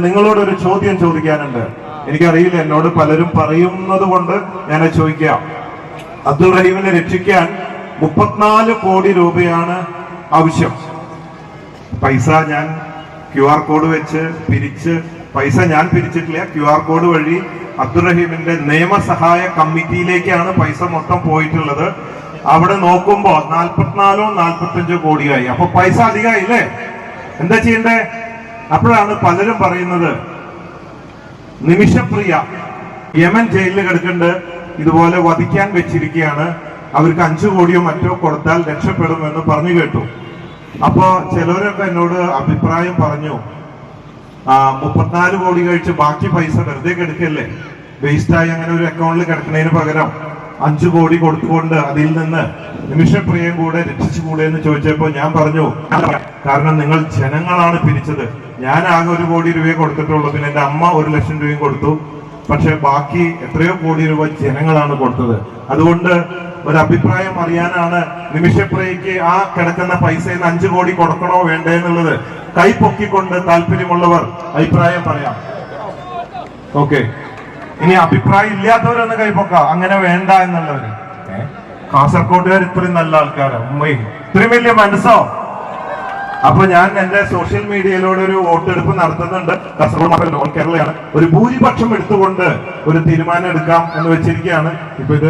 നിങ്ങളോടൊരു ചോദ്യം ചോദിക്കാനുണ്ട്. എനിക്കറിയില്ല, എന്നോട് പലരും പറയുന്നത് കൊണ്ട് ഞാൻ ചോദിക്കാം. അബ്ദുൾ റഹീമിനെ രക്ഷിക്കാൻ 34 കോടി രൂപയാണ് ആവശ്യം. പൈസ ഞാൻ QR കോഡ് വെച്ച് പിരിച്ച്, പൈസ ഞാൻ പിരിച്ചിട്ടില്ല, QR കോഡ് വഴി അബ്ദുൾ റഹീമിന്റെ നിയമസഹായ കമ്മിറ്റിയിലേക്കാണ് പൈസ മൊത്തം പോയിട്ടുള്ളത്. അവിടെ നോക്കുമ്പോ 44-45 കോടിയായി. അപ്പൊ പൈസ അധികമായില്ലേ? എന്താ ചെയ്യണ്ടേ? അപ്പോഴാണ് പലരും പറയുന്നത്, നിമിഷപ്രിയ യമൻ ജയിലിൽ കിടക്കുന്നുണ്ട്, ഇതുപോലെ വധിക്കാൻ വെച്ചിരിക്കുകയാണ്, അവർക്ക് 5 കോടിയോ മറ്റോ കൊടുത്താൽ രക്ഷപ്പെടുമെന്ന് പറഞ്ഞു കേട്ടു. അപ്പോ ചിലവരൊക്കെ എന്നോട് അഭിപ്രായം പറഞ്ഞു, 34 കോടി കഴിച്ച് ബാക്കി പൈസ വെറുതെ കിടക്കല്ലേ, വേസ്റ്റായി അങ്ങനെ ഒരു അക്കൗണ്ടിൽ കിടക്കുന്നതിന് പകരം 5 കോടി കൊടുത്തുകൊണ്ട് അതിൽ നിന്ന് നിമിഷപ്രിയം കൂടെ രക്ഷിച്ചുകൂടെ എന്ന് ചോദിച്ചപ്പോ ഞാൻ പറഞ്ഞു, കാരണം നിങ്ങൾ ജനങ്ങളാണ് പിരിച്ചത്. ഞാൻ ആകെ 1 കോടി രൂപയെ കൊടുത്തിട്ടുള്ളൂ, പിന്നെ എന്റെ അമ്മ 1 ലക്ഷം രൂപയും കൊടുത്തു. പക്ഷെ ബാക്കി എത്രയോ കോടി രൂപ ജനങ്ങളാണ് കൊടുത്തത്. അതുകൊണ്ട് ഒരു അഭിപ്രായം അറിയാനാണ് നിമിഷപ്രിയക്ക് ആ കിടക്കുന്ന പൈസയിൽ 5 കോടി കൊടുക്കണോ വേണ്ടേ എന്നുള്ളത്. കൈ പൊക്കിക്കൊണ്ട് താല്പര്യമുള്ളവർ അഭിപ്രായം പറയാം. ഓക്കെ, ഇനി അഭിപ്രായം ഇല്ലാത്തവരൊന്ന് കൈപ്പൊക്കാം, അങ്ങനെ വേണ്ട എന്നുള്ളവര്. കാസർഗോഡുകാർ ഇത്രയും നല്ല ആൾക്കാരാ, ഇത്രയും വലിയ മനസ്സോ? അപ്പൊ ഞാൻ എന്റെ സോഷ്യൽ മീഡിയയിലൂടെ ഒരു വോട്ടെടുപ്പ് നടത്തുന്നുണ്ട്. കാസർഗോഡ് ഓൾ കേരളയാണ്. ഒരു ഭൂരിപക്ഷം എടുത്തുകൊണ്ട് ഒരു തീരുമാനം എടുക്കാം എന്ന് വെച്ചിരിക്കുകയാണ്. ഇപ്പൊ ഇത്